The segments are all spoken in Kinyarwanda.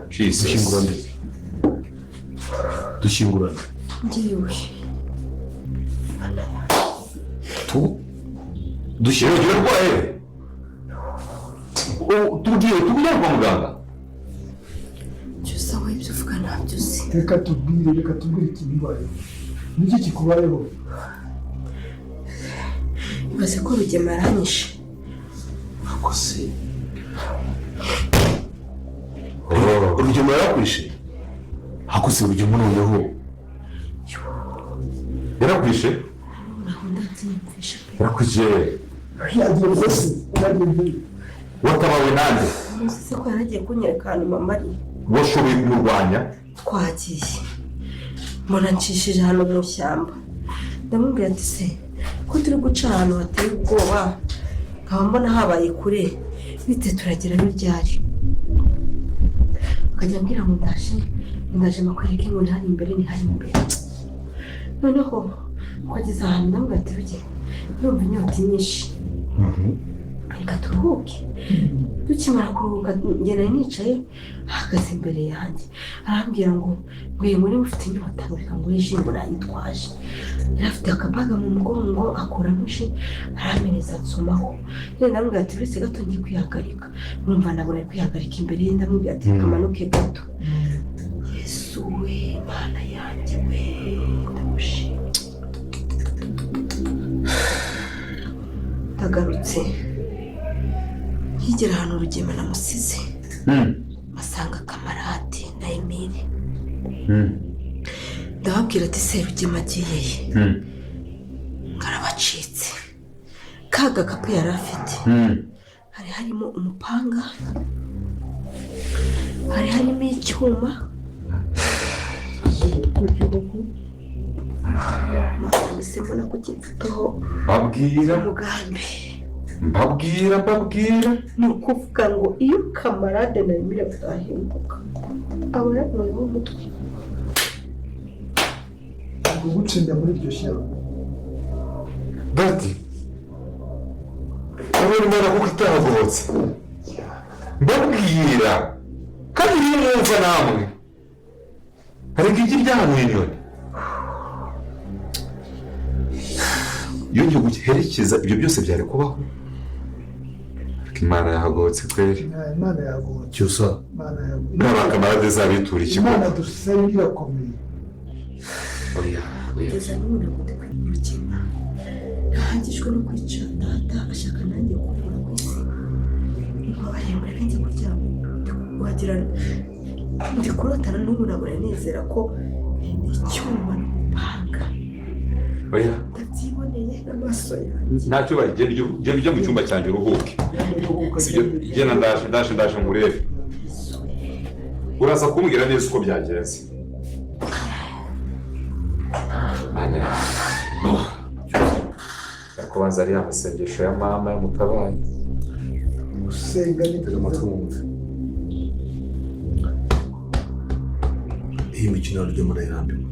Dushingurana. Dushingurana. Ngiwe. Tu? Dushingurana rwaye. Tugiye kwa muganga. Cyusa we ibyo uvuga ntabyo uzi. Reka tubwire ikibibaye. Niki kikubayeho? Ibaze ko Rugema aranyishe. Akose. Rugema yarakwishe. Hakose Rugema noneho. Yarakwishe? Yarakwishe. Yagiye rwose. Watabawe nande? Muzi ko yaragiye kunyereka ahantu mama ari. Washoboye kumurwanya? Twagiye. Mbona nshishije hano mu shyamba. Ndamubwira ati se ko turi guca ahantu hateye ubwoba. Nkaba mbona habaye kure. Bite turagira n'iryari. Akajya ambwira ngo ndaje makwereke ngo ntari imbere noneho kwageza ahantu ndamubwira ati ruge ndumva inyota nyinshi. Reka turuhuke. Dukimara kuruhuka njye nari nicaye ahagaze imbere yanjye arambwira ngo ngwiye muri mufite inyota reka ngo yijimbo nayitwaje. Yari afite akabaga mu mugongo akuramo ji aramereza nsomaho. Rero ndamubwira ati uretse gato ngiye kwihagarika. Numva nabona kwihagarika imbere ye ndamubwira ati kamanuke gato. Yesu we Mana yanjye we ndamushimye. Tagarutse nkigera ahantu Rugema namusize. Asanga kamarade na Emile. Ndababwira ati se Rugema agiye. Karabacitse. Kaga kapu yari afite. Hari harimo umupanga. Hari harimo icyuma. Mbese mbona ko kimfiteho Mbabwira ni ukuvuga ngo iyo kamarade na Emile bwahinduka aba yamuyeho umutwe. Gutsinda muri iryo shyamba. Dati urabona imana kuko itahagobotse. Mbabwira kandi iyo mwumva namwe hareka iki ryahanuye inyoni. Iyo ngiye guherekeza ibyo byose byari kubaho. Imana yahagobotse kweri. Imana yahagobotse. Cyusa. N'abakamarade zabitura ikigo. Imana dusaye irakomeye. Kugeza n'ubu nakunze kwimukira. Nahangijwe no kwica data ashaka nanjye kuvura ku isi. Abayembere njye kuryama. Wagira ndi kurotana n'ubu nabura nizera ko icyuma n'umupanga. Oya. Ndabyiboneye n'amaso yanjye. Ntacyo bagenda mu cyumba cyanjye uruhuke. Sibyo igena ndaje ngurebe. Uraza kumbwira neza uko byagenze. Ane. Kubanza ari amasengesho ya mama y'umutabaye. Usenga n'amatungo. Iyi mikino Rugema ndayirambiwe.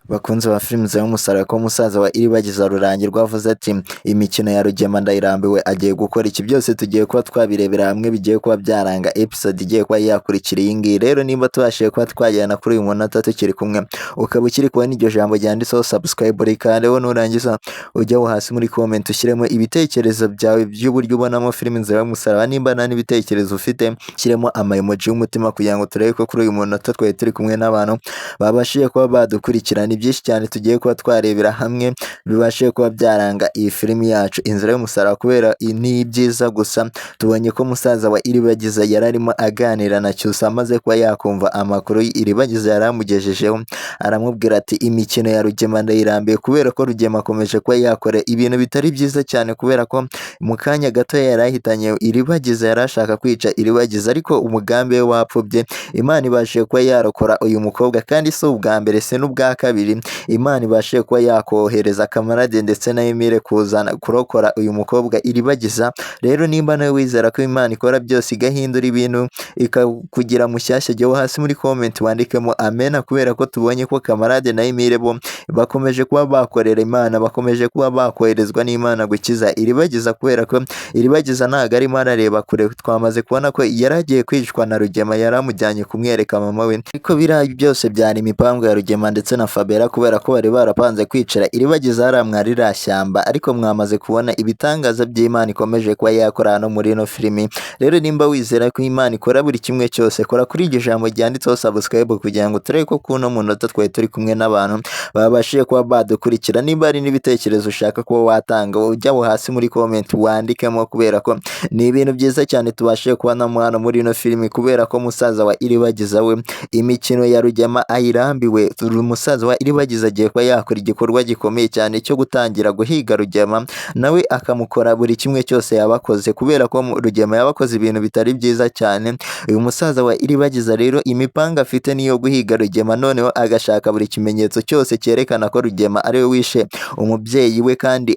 Bakunze ba filime za Umusaraba ko musaza wa Iribagiza Rurangirwa avuze ati imikino ya Rugema ndayirambiwe agiye gukora iki byose tugiye kuba twabirebera hamwe bigiye kuba byaranga episode igiye kuba yakurikira iyi ngiyi. Rero nimba tubashije kuba twajyana kuri uyu munota tukiri kumwe ukaba ukiri kubona iryo jambo ryanditseho subscribe rikandeho nurangiza ujyaho hasi muri comment ushyiremo ibitekerezo byawe by'uburyo ubonamo filime za Umusaraba. Nimba nta n'ibitekerezo ufite shyiremo ama emoji y'umutima kugira ngo turebe ko kuri uyu munota twari turi kumwe n'abantu babashije kuba badukurikirana byinshi cyane tugiye kuba twarebera hamwe bibashe kuba byaranga iyi filimi yacu Inzira y'Umusaraba. Kubera ni byiza gusa tubonye ko musaza wa Iribagiza yararimo aganira na Cyusa amaze kuba yakumva amakuru Iribagiza yaramugejejeho aramubwira ati imikino ya Rugema ndayirambiye kubera ko Rugema akomeje kuba yakora ibintu bitari byiza cyane kubera ko mu kanya gato yarahitanye Iribagiza yarashaka kwica Iribagiza ariko umugambi we wapfubye. Imana ibashije kuba yarokora uyu mukobwa kandi si ubwa mbere se n'ubwa kabiri kabiri Imana ibashe kuba yakohereza Kamarade ndetse na Emile kuzana kurokora uyu mukobwa Iribagiza. Rero nimba nawe wizera ko Imana ikora byose igahindura ibintu ikakugira mushyashya, jyaho hasi muri comment wandikemo amena, kubera ko tubonye ko Kamarade na Emile bo bakomeje kuba bakorera Imana, bakomeje kuba bakoherezwa n'Imana gukiza Iribagiza, kubera ko Iribagiza ntago arimo arareba kure. Twamaze kubona ko yaragiye kwicwa na Rugema, yaramujyanye kumwereka mama we, ariko biriya byose byari imipango ya Rugema ndetse na Fabera, kubera ko bari barapanze kwicira Iribagiza hariya mwarira shyamba. Ariko mwamaze kubona ibitangaza by'Imana ikomeje kuba yakora hano muri ino filimi. Rero nimba wizera ko Imana ikora buri kimwe cyose, kora kuri iryo jambo ryanditseho subscribe kugira ngo turebe ko kuno munota twari turi kumwe n'abantu babashije kuba badukurikira. Nimba hari n'ibitekerezo ushaka kuba watanga, ujyaho hasi muri comment wandikemo, kubera ko ni ibintu byiza cyane tubashije kubonamo hano muri ino filimi, kubera ko musaza wa Iribagiza we imikino ya Rugema ayirambiwe. Umusaza wa Iribagiza agiye kuba yakora igikorwa gikomeye cyane cyo gutangira guhiga Rugema, nawe akamukora buri kimwe cyose yabakoze, kubera ko Rugema yabakoze ibintu bitari byiza cyane. Uyu musaza wa Iribagiza rero imipanga afite niyo guhiga Rugema, noneho agashaka buri kimenyetso cyose cyerekana ko Rugema ari we wishe umubyeyi we, kandi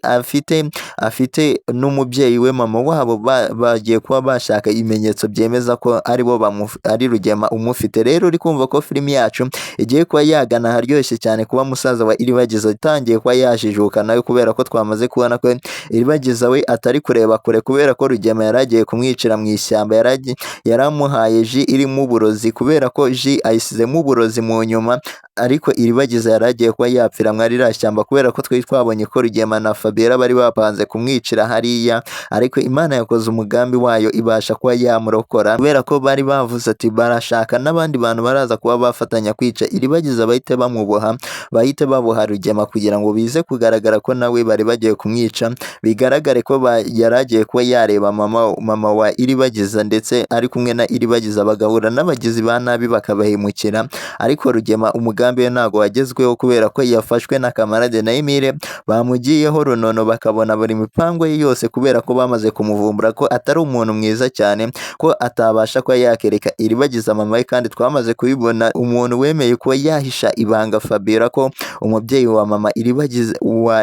afite n'umubyeyi we mama wabo bagiye kuba bashaka ibimenyetso byemeza ko ari Rugema umufite. Rero uri kumva ko filimi yacu igiye kuba yagana haryoshye cyane, kuba musaza wa Iribagiza itangiye kuba yajijuka nawe, kubera ko twamaze kubona ko Iribagiza we atari kureba kure, kubera ko Rugema yaragiye kumwicira mu ishyamba, yaramuhaye ji irimo uburozi, kubera ko ji ayisizemo uburozi mu nyuma, ariko Iribagiza yaragiye kuba yapfira mwarira shyamba, kubera ko twari twabonye ko Rugema na Fabera bari bapanze kumwicira hariya, ariko Imana yakoze umugambi wayo ibasha kuba yamurokora, kubera ko bari bavuze ati barashaka n'abandi bantu baraza kuba bafatanya kwica Iribagiza, bahite bamuboha, bahite baboha Rugema, kugira ngo bize kugaragara ko nawe bari bagiye kumwica, bigaragare ko yaragiye kuba yareba mama wa Iribagiza ndetse ari kumwe na Iribagiza, bagahura n'abagizi ba nabi bakabahemukira. Ariko Rugema umugambi we ntago wagezweho, kubera ko yafashwe na Kamarade na Emile, bamugiyeho runono bakabona buri mipango ye yose, kubera ko bamaze kumuvumbura ko atari umuntu mwiza cyane, ko atabasha kuba yakereka Iribagiza mama we. Kandi twamaze kubibona umuntu wemeye kuba yahisha ibanga Fabera ko umubyeyi wa mama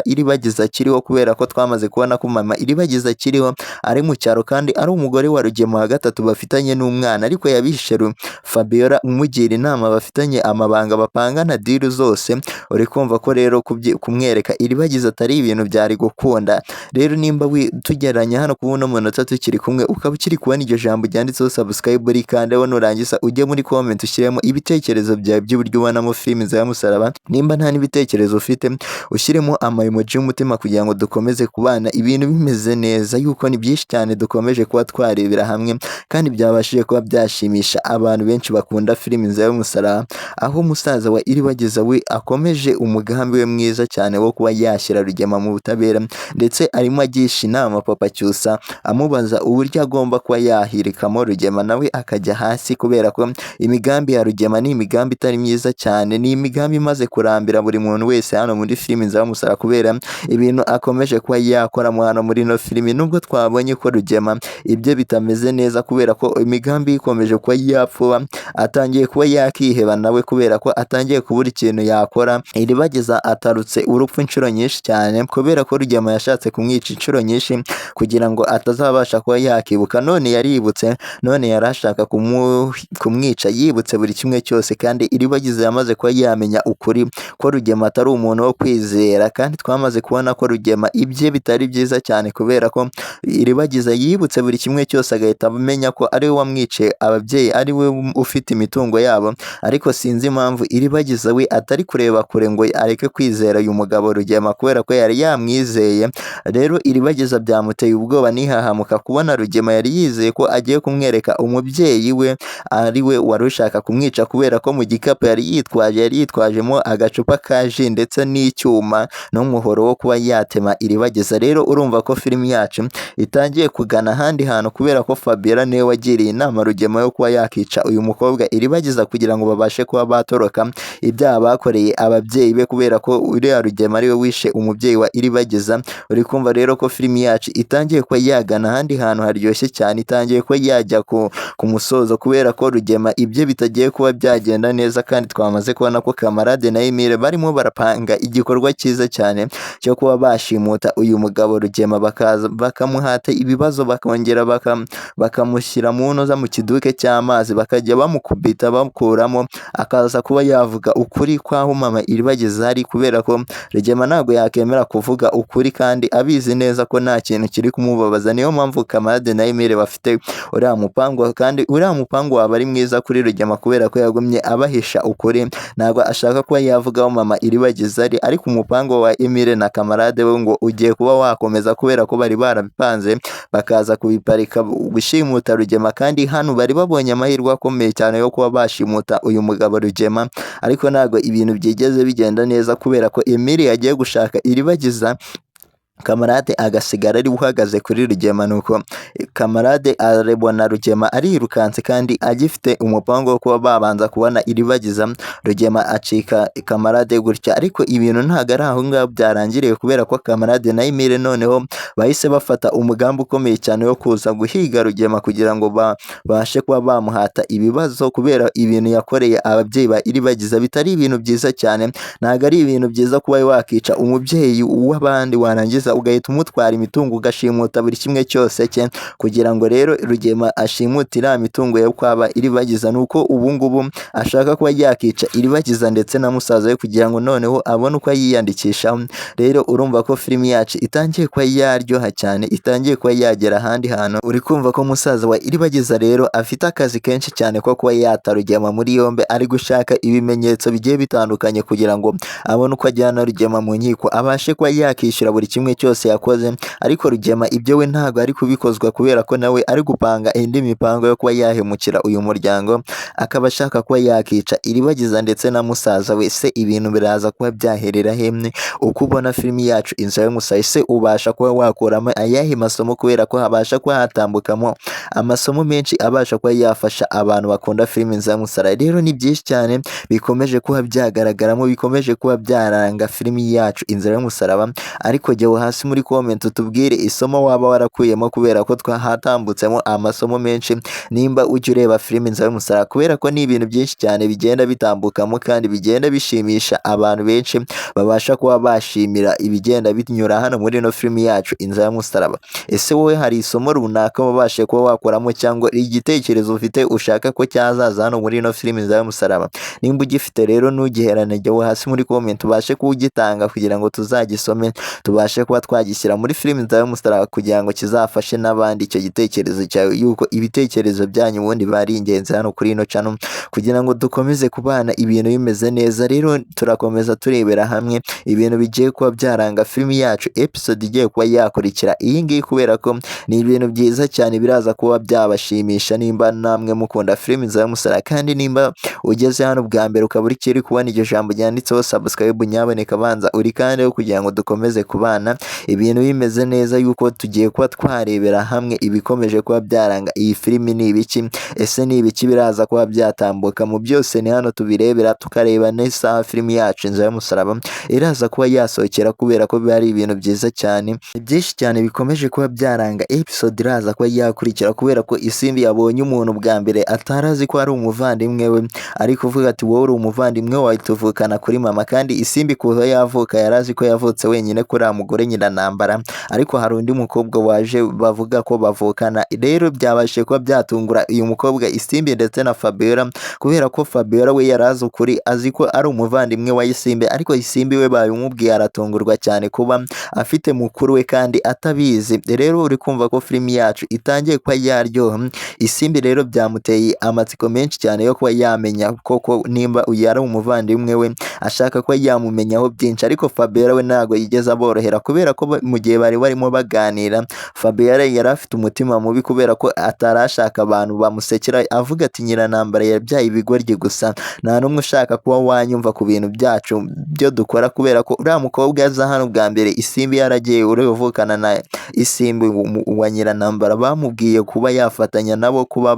Iribagiza akiriho, kubera ko twamaze kubona ko mama Iribagiza akiriho ari mu cyaro, kandi ari umugore wa Rugema wa gatatu bafitanye n'umwana, ariko yabihishe Fabera umugira inama, bafitanye amabanga bapangana diru zose. Uri kumva ko rero kumwereka Iribagiza atari ibintu byari gukunda. Rero nimba tugeranya hano kubuno munota tukiri kumwe, ukaba ukiri kubona iryo jambo ryanditseho subscribe, rikandeho nurangiza ujye muri comment ushyiremo ibitekerezo byawe by'uburyo ubonamo filimi za Musaraba. Nimba nta n'ibitekerezo ufite, ushyiremo emoji y'umutima, kugira ngo dukomeze kubana ibintu bimeze neza, yuko ni byinshi cyane dukomeje kuba twarebera hamwe, kandi byabashije kuba byashimisha abantu benshi bakunda filimi za Musaraba, aho umusaza wa Iribagiza we akomeje umugambi we mwiza cyane wo kuba yashyira Rugema mu butabera, ndetse arimo agisha inama Papa Cyusa amubaza uburyo agomba kuba yahirikamo Rugema, nawe akajya hasi, kubera ko imigambi ya Rugema ni imigambi itari myiza cyane, ni imigambi imaze kurambira buri muntu wese hano muri filimi za Musaraba, kubera ibintu akomeje kuba yakoramo hano muri no filimi. Nubwo twabonye ko Rugema ibyo bitameze neza, kubera ko imigambi ikomeje kuba yapfuba, atangiye kuba yakiheba nawe, kubera ko atangiye kubura ikintu yakora. Iribagiza atarutse urupfu inshuro nyinshi cyane, kubera ko Rugema yashatse kumwica inshuro nyinshi kugira ngo atazabasha kuba yakibuka. None yaributse, none yarashaka kumwica yibutse buri kimwe cyose, kandi Iribagiza yamaze kuba yamenya ukuri ko Rugema atari umuntu wo kwizera, kandi twamaze kubona ko Rugema ibye bitari byiza cyane, kubera ko Iribagiza yibutse buri kimwe cyose, agahita amenya ko ari we wamwiciye ababyeyi, ari we ufite imitungo yabo. Ariko sinzi impamvu Iribagiza we atari kureba kure ngo areke kwizera uyu mugabo Rugema, kubera ko yari yamwizeye. Rero Iribagiza byamuteye ubwoba nihahamuka kubona Rugema yari yizeye ko agiye kumwereka umubyeyi we ari we wari ushaka kumwica, kubera ko mu gikapu yari yitwajemo agacupa ka ji ndetse n'icyuma n'umuhoro wo kuba yatema Iribagiza. Rero urumva ko filimi yacu itangiye kugana ahandi hantu, kubera ko Fabera niwe wagiriye inama Rugema yo kuba yakica uyu mukobwa Iribagiza kugira ngo babashe kuba batoroka. ibyaha bakoreye ababyeyi be kubera ko uriya Rugema ariwe wishe umubyeyi wa Iribagiza. Uri kumva rero ko filimi yacu itangiye kuba yagana ahandi hantu haryoshye cyane, itangiye kuba yajya ku musozo kubera ko Rugema ibyo bitagiye kuba byagenda neza, kandi twamaze kubona ko Kamarade na Emile barimo barapanga igikorwa cyiza cyane cyo kuba bashimuta uyu mugabo Rugema, bakaza bakamuhata ibibazo, bakongera bakamushyira mu ntoza mu kiduke cy'amazi, bakajya bamukubita bakuramo, akaza kuba yavuga ukuri kwaho mama Iribagiza ari, kubera ko Rugema ntabwo yakemera kuvuga ukuri kandi abizi neza ko nta kintu kiri kumubabaza. Niyo mpamvu Kamarade na Emile bafite uriya mupango, kandi uriya mupango waba ari mwiza kuri Rugema kubera ko yagumye abahisha ukuri, ntabwo ashaka kuba yavugaho mama Iribagiza ari, ariko umupango wa Emile na Kamarade we ngo ugiye kuba wakomeza kubera ko bari barabipanze bakaza kubiparika gushimuta Rugema, kandi hano bari babonye amahirwe akomeye cyane yo kuba bashimuta uyu mugabo Rugema, ariko ntabwo ibintu byigeze bigenda neza kubera ko Emile yagiye gushaka Iribagiza, Kamarade agasigara ari uhagaze kuri Rugema. Nuko Kamarade arebona Rugema arirukanse kandi agifite umupango wo kuba babanza kubona Iribagiza, Rugema acika Kamarade gutya, ariko ibintu ntabwo ari aho ngaho byarangiriye kubera ko Kamarade na Emile noneho bahise bafata umugambi ukomeye cyane wo kuza guhiga Rugema kugira ngo babashe kuba bamuhata ibibazo, kubera ibintu yakoreye ababyeyi ba Iribagiza bitari ibintu byiza cyane. Ntabwo ari ibintu byiza kuba wakica umubyeyi w'abandi warangiza ugahita umutwara imitungo ugashimuta buri kimwe cyose cye, kugira ngo rero Rugema ashimute iriya mitungo yo kwaba Iribagiza. Nuko ubu ngubu ashaka kuba yakica Iribagiza ndetse na musaza we kugira ngo noneho abone uko yiyandikisha. Rero urumva ko filimi yacu itangiye kuba yaryoha cyane, itangiye kuba yagera ahandi hantu. Uri kumva ko musaza wa Iribagiza rero afite akazi kenshi cyane ko kuba yata Rugema muri yombi, ari gushaka ibimenyetso bigiye bitandukanye kugira ngo abone uko ajyana Rugema mu nkiko, abashe kuba yakishyura buri kimwe cyose yakoze. Ariko Rugema ibyo we ntabwo ari kubikozwa kubera ko nawe ari gupanga indi mipango yo kuba yahemukira uyu muryango, akaba ashaka kuba yakica Iribagiza ndetse na musaza we. Se ibintu biraza kuba byaherera hemwe? Uko ubona filimi yacu Inzira y'Umusare, se ubasha kuba wakuramo ayahe masomo, kubera ko habasha kuba hatambukamo amasomo menshi abasha kuba yafasha abantu bakunda filimi Inzira y'Umusare. Rero ni byinshi cyane bikomeje kuba byagaragaramo, bikomeje kuba byaranga filimi yacu Inzira y'Umusaraba. Ariko jyewe hasi muri comment utubwire isomo waba warakuyemo, kubera ko twahatambutsemo amasomo menshi nimba ujya ureba filimi Inzira y'Umusaraba, kubera ko ni ibintu byinshi cyane bigenda bitambukamo kandi bigenda bishimisha abantu benshi babasha kuba bashimira ibigenda binyura hano muri ino filimi yacu Inzira y'Umusaraba. Ese wowe hari isomo runaka wabashe kuba wakoramo, cyangwa igitekerezo ufite ushaka ko cyazaza hano muri ino filimi Inzira y'Umusaraba? Nimba ugifite rero ntugiherane, jyewe hasi muri comment ubashe kuwugitanga kugira ngo tuzagisome, tubashe kuba twagishyira muri filimi Inzira y'Umusaraba kugira ngo kizafashe n'abandi. Icyo gitekerezo cyawe, yuko ibitekerezo byanyu ubundi bari ingenzi hano kuri ino channel, kugira ngo dukomeze kubana ibintu bimeze neza. Rero turakomeza turebera hamwe ibintu bigiye kuba byaranga filimi yacu episode igiye kuba yakurikira iyi ngiyi, kubera ko ni ibintu byiza cyane biraza kuba byabashimisha nimba namwe mukunda filimi Inzira y'Umusaraba. Kandi nimba ugeze hano bwa mbere ukaba uri kubona iryo jambo ryanditseho subscribe, nyaboneka banza uri kandi kugira ngo dukomeze kubana ibintu bimeze neza, yuko tugiye kuba twarebera hamwe ibikomeje kuba byaranga iyi filimi ni ibiki, ese ni ibiki biraza kuba byatambuka. Mu byose ni hano tubirebera, tukareba n'isaha filimi yacu Inzira y'Umusaraba iraza kuba yasohokera, kubera ko biba ari ibintu byiza cyane byinshi cyane bikomeje kuba byaranga episode iraza kuba yakurikira, kubera ko Isimbi yabonye umuntu bwa mbere atarazi ko ari umuvandimwe we, ari kuvuga ati wowe uri umuvandimwe wawe tuvukana kuri mama, kandi Isimbi kuva yavuka yarazi ko yavutse wenyine kuri uriya mugore Nyiranambara, ariko hari undi mukobwa waje bavuga ko bavukana. Rero byabashije kuba byatungura uyu mukobwa Isimbi ndetse na Fabiola, kubera ko Fabiola we yarazi ukuri, azi ko ari umuvandimwe wa Isimbi, ariko Isimbi we babimubwiye aratungurwa cyane kuba afite mukuru we kandi atabizi. Rero uri kumva ko filimi yacu itangiye kuba yaryoha. Isimbi rero byamuteye amatsiko menshi cyane yo kuba yamenya koko nimba uyu ari umuvandimwe we, ashaka kuba yamumenyaho byinshi, ariko Fabiola we ntabwo yigeze aborohera, kubera ko mu gihe bari barimo baganira Fabiola yari afite umutima mubi, kubera ko atarashaka abantu bamusekera avuga ati Nyiranambara ntambara yabyaye ibigoryi gusa nta n'umwe ushaka kuba wanyumva ku bintu byacu byo dukora kubera ko uriya mukobwa yaza hano bwa mbere Isimbi yaragiye uruvukana na Isimbi wa Nyirantambara bamubwiye kuba yafatanya nabo kuba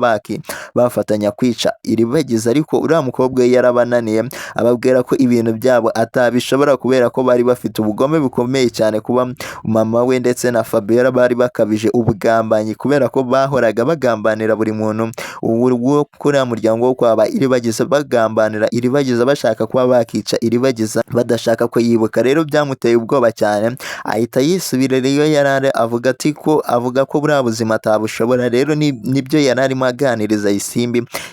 bafatanya kwica Iribagiza ariko uriya mukobwa yarabananiye ababwira ko ibintu byabo atabishobora kubera ko bari bafite ubugome bukomeye cyane kuba mama we ndetse na Fabiola bari bakabije ubugambanyi kubera ko bahoraga bagambanira buri muntu ubu kuri ya muryango wo kwaba Iribagiza bagambanira Iribagiza bashaka kuba bakica Iribagiza badashaka ko yibuka rero byamuteye ubwoba cyane ahita yisubirira iyo yarare avuga ko buriya buzima atabushobora rero nibyo yararimo aganiriza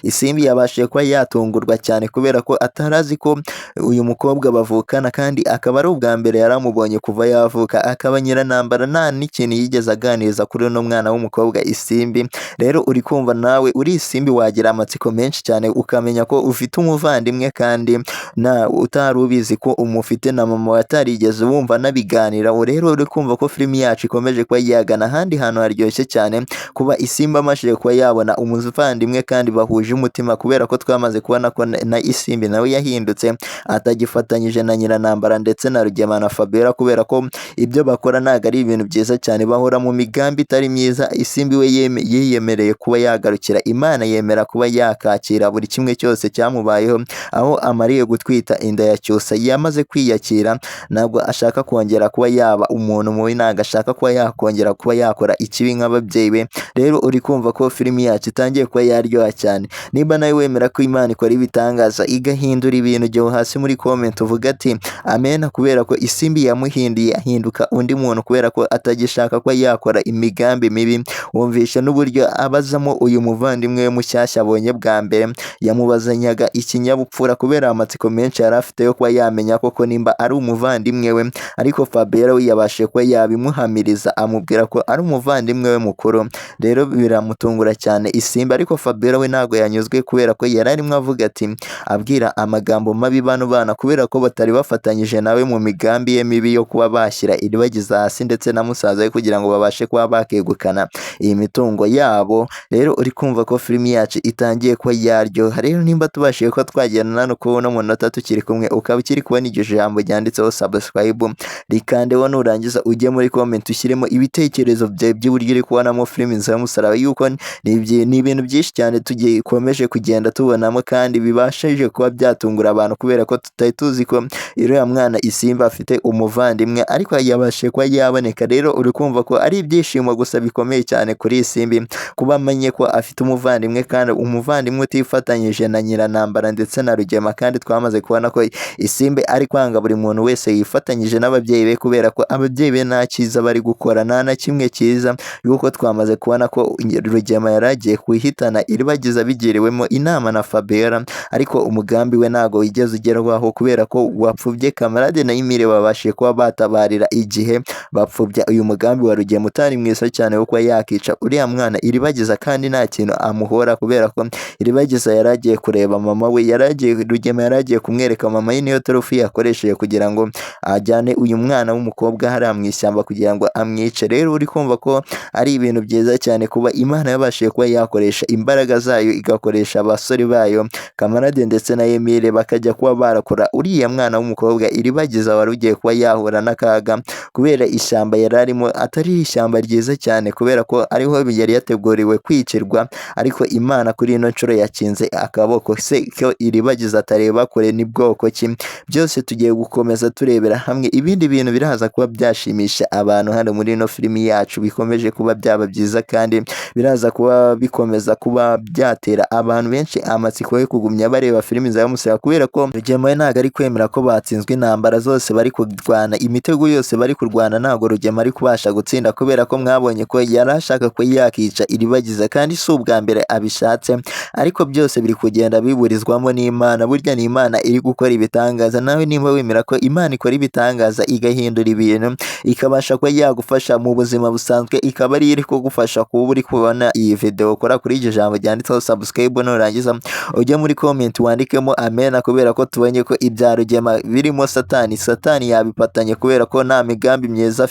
Isimbi yabashije kuba yatungurwa cyane kubera ko atarazi ko uyu mukobwa bavukana kandi akaba ari ubwa mbere yaramubonye kuva yavuka akaba Nyirantambara nta n'ikintu yigeze aganiriza kuri uno mwana w'umukobwa Isimbi rero uri kumva nawe uri Isimbi wagira amatsiko menshi cyane ukamenya ko ufite umuvandimwe kandi utari ubizi ko umufite na mama watarigeze wumva nabiganira rero uri kumva ko filimi yacu ikomeje kuba yagana ahandi hantu haryoshye cyane kuba Isimbi amashije kuba yabona umuvandimwe kandi bahuje umutima kubera ko twamaze kubona ko na Isimbi nawe yahindutse atagifatanyije na Nyirantambara ndetse na Rugema na Fabiola kubera ko ibyo bakora ntabwo ari ibintu byiza cyane bahora mu migambi itari myiza Isimbi we yiyemereye kuba yagarukira Imana yemera kuba yakakira buri kimwe cyose cyamubayeho aho amariye gutwita inda ya Cyusa yamaze kwiyakira ntabwo ashaka kongera kuba yaba umuntu mubi ntabwo ashaka kuba yakongera kuba yakora ikibi nk'ababyeyi be rero uri kumva ko filimi yacu itangiye kuba yaryoha cyane niba nawe wemera ko Imana ikora ibitangaza igahindura ibintu jya hasi muri comment uvuga ati amen kubera ko Isimbi yamuhinduye ahinduka undi muntu kubera ko atagishaka ko yakora imigambi mibi wumvisha n'uburyo abazamo uyu muvandimwe we mushyashya abonye bwa mbere yamubazanyaga ikinyabupfura kubera amatsiko menshi yari afite yo kuba yamenya koko nimba ari umuvandimwe we ariko Fabiola we yabashije kuba yabimuhamiriza amubwira ko ari umuvandimwe we mukuru rero biramutungura cyane Isimbi ariko Fabiola we ntabwo yanyuzwe kubera ko yari arimo avuga ati abwira amagambo mabi bano bana kubera ko batari bafatanyije nawe mu migambi ye mibi yo kuba bashyira Iribagiza hasi ndetse na musaza we kugira ngo babashe kuba bakegukana iyi mitungo yabo rero uri kumva ko filimi yacu itangiye kuba yaryoha rero nimba tubashije ko twagirana no kubona umunota tukiri kumwe ukaba ukiri kubona iryo jambo ryanditseho subscribe rikandeho nurangiza ujye muri comment ushyiremo ibitekerezo byawe by'uburyo uri kubonamo filimi nziramusaraba yuko ni ibintu byinshi cyane tugikomeje kugenda tubonamo kandi bibashije kuba byatungura abantu kubera ko tutari tuzi ko iriya mwana Isimbi afite umuvandimwe ariko yabashije kuba yaboneka rero uri kumva ko ari ibyishimo gusa bikomeye cyane kuri Isimbi kuba amenye ko afite umuvandimwe kandi umuvandimwe utifatanyije na Nyirantambara ndetse na Rugema kandi twamaze kubona ko Isimbi ari kwanga buri muntu wese yifatanyije n'ababyeyi be kubera ko ababyeyi be nta cyiza bari gukora nta na kimwe cyiza yuko twamaze kubona ko Rugema yaragiye kuhitana Iribagiza bigiriwemo inama na Fabiola ariko umugambi we ntago wigeze ugerwaho kubera ko wapfubye Kamarade na Emile babashije kuba batabarira igihe bapfubya uyu mugambi wa Rugema utari mwiza cyane wo kuba yakica uriya mwana Iribagiza kandi nta kintu amuhora kubera ko Iribagiza yaragiye kureba mama we Rugema yaragiye kumwereka mama ye niyo torofi yakoresheje kugira ngo ajyane uyu mwana w'umukobwa hariya mu ishyamba kugira ngo amwice rero uri kumva ko ari ibintu byiza cyane kuba Imana yabashije kuba yakoresha imbaraga zayo igakoresha abasore bayo Kamarade ndetse na Emile bakajya kuba barakora uriya mwana w'umukobwa Iribagiza wari ugiye kuba yahura n'akaga kubera ishyamba yari arimo atari ishyamba ryiza cyane kubera ko ariho yari yateguriwe kwicirwa ariko Imana kuri ino nshuro yakinze akaboko se ko Iribagiza atareba kure ni bwoko ki byose tugiye gukomeza turebera hamwe ibindi bintu biraza kuba byashimisha abantu hano muri ino filimi yacu bikomeje kuba byaba byiza kandi biraza kuba bikomeza kuba byatera abantu benshi amatsiko yo kugumya bareba filimi za Musara kubera ko Rugema ntabwo ari kwemera ko batsinzwe intambara zose bari kurwana imitego yose bari kurwana ntabwo Rugema ari kubasha gutsinda kubera ko mwabonye ko yari ashaka ko yakica Iribagiza kandi si ubwa mbere abishatse ariko byose biri kugenda biburizwamo n'Imana burya ni Imana iri gukora ibitangaza nawe nimba wemera ko Imana ikora ibitangaza igahindura ibintu ikabasha kuba yagufasha mu buzima busanzwe ikaba ari iri kugufasha kuba uri kubona iyi video ukora kuri iryo jambo ryanditseho subscribe nurangiza ujye muri comment wandikemo amen kubera ko tubonye ko ibya Rugema birimo satani yabifatanye kubera ko nta migambi myiza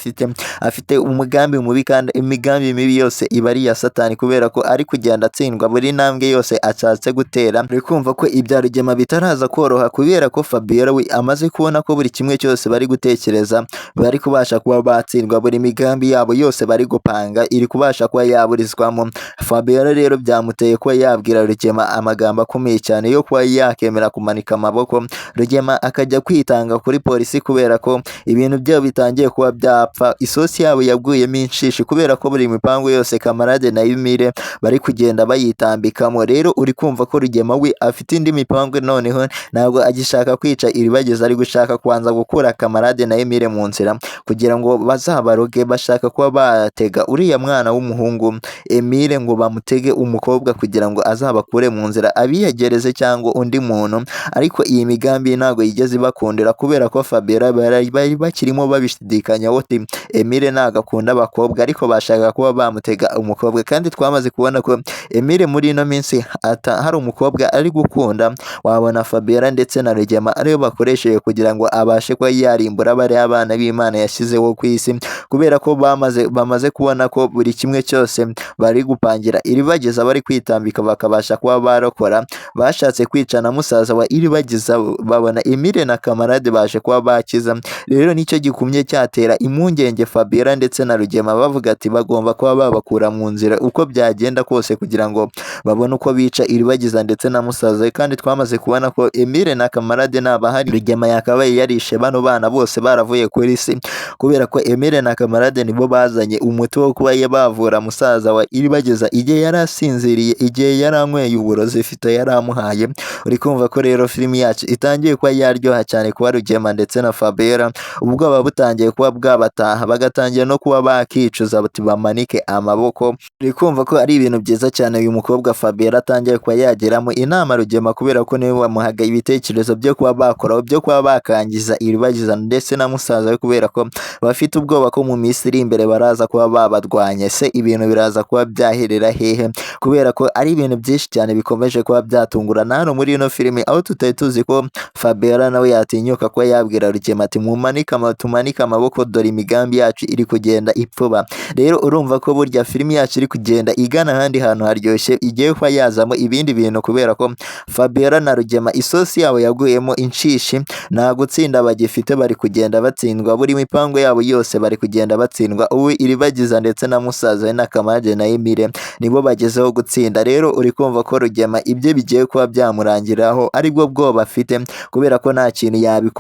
afite umugambi mubi kandi imigambi mibi yose iba ari iya Satani kubera ko ari kugenda atsindwa buri ntambwe yose cyose ashatse gutera. Uri kumva ko ibya Rugema bitaraza koroha kubera ko Fabiola we amaze kubona ko buri kimwe cyose bari gutekereza bari kubasha kuba batsindwa, buri migambi yabo yose bari gupanga iri kubasha kuba yaburizwamo. Fabiola rero byamuteye kuba yabwira Rugema amagambo akomeye cyane yo kuba yakemera kumanika amaboko, Rugema akajya kwitanga kuri polisi kubera ko ibintu byabo bitangiye kuba byapfa, isosi yabo yaguyemo inshishi kubera ko buri mipango yose Kamarade na Emile bari kugenda bayitambikamo. Rero uri kumva ko Rugema we afite indi mipango, noneho ntabwo agishaka kwica Iribagiza, ari gushaka kubanza gukura Kamarade na Emile mu nzira kugira ngo bazabaroge, bashaka kuba batega uriya mwana w'umuhungu Emile ngo bamutege umukobwa kugira ngo azabakure mu nzira abiyegereze cyangwa undi muntu. Ariko iyi migambi ntabwo yigeze ibakundira kubera ko Fabiola bari bakirimo babishidikanya wote Emile ntabwo akunda abakobwa, ariko bashaka kuba bamutega umukobwa, kandi twamaze kubona ko Emile muri ino minsi hari umukobwa ari gukunda, wabona Fabiola ndetse na Rugema ariyo bakoresheje kugira ngo abashe kuba yarimbura bariya abana b'Imana yashyizeho ku isi, kubera ko bamaze kubona ko buri kimwe cyose bari gupangira Iribagiza bari kwitambika bakabasha kuba barokora. Bashatse kwica na musaza wa Iribagiza, babona Emile na Kamarade baje kuba bakiza. Rero nicyo gikumye cyatera impungenge Fabiola ndetse na Rugema, bavuga ati bagomba kuba babakura mu nzira uko byagenda kose kugira ngo babone uko bica Iribagiza ndetse na musaza we. Kandi twamaze kubona ko Emile na Kamarade nabahari, Rugema yakabaye yarishe bano bana bose baravuye kuri isi, kubera ko Emile na Kamarade nibo bazanye umuti wo kuba bavura musaza wa Iribagiza igihe yari asinziriye, igihe yari anyweye uburozi Fito yari amuhaye. Uri kumva ko rero filimi yacu itangiye kuba yaryoha cyane kuba Rugema ndetse na Fabiola ubwoba butangiye kuba bwabataha, bagatangira no kuba bakicuza bati bamanike amaboko. Uri kumva ko ari ibintu byiza cyane uyu mukobwa Fabiola atangiye kuba yageramo inama Rugema, kubera ko niwe wamuhaga ibitekerezo byo kuba bakoraho, byo kuba bakangiza Iribagiza ndetse na musaza we, kubera ko bafite ubwoba ko mu minsi iri imbere baraza kuba babadwanye. Se ibintu biraza kuba byaherera hehe? Kubera ko ari ibintu byinshi cyane bikomeje kuba byatungurana hano muri ino filimi, aho tutari tuzi ko Fabiola nawe yatinyuka kuba yabwira Rugema ati tumanike amaboko dore imigambi yacu iri kugenda ipfuba. Rero urumva ko burya filimi yacu iri kugenda igana ahandi hantu haryoshye, igiye kuba yazamo ibindi bintu, kubera ko Fabiola na Rugema isosi yabo yaguyemo inshishi, nta gutsinda bagifite, bari kugenda batsindwa, buri mipango yabo yose bari kugenda batsindwa. Ubu Iribagiza ndetse na musaza we na Kamarade na Emile nibo bagezeho gutsinda. Rero uri kumva ko Rugema ibyo bigiye kuba byamurangiraho aribwo bwoba afite, kubera ko nta kintu yabikora.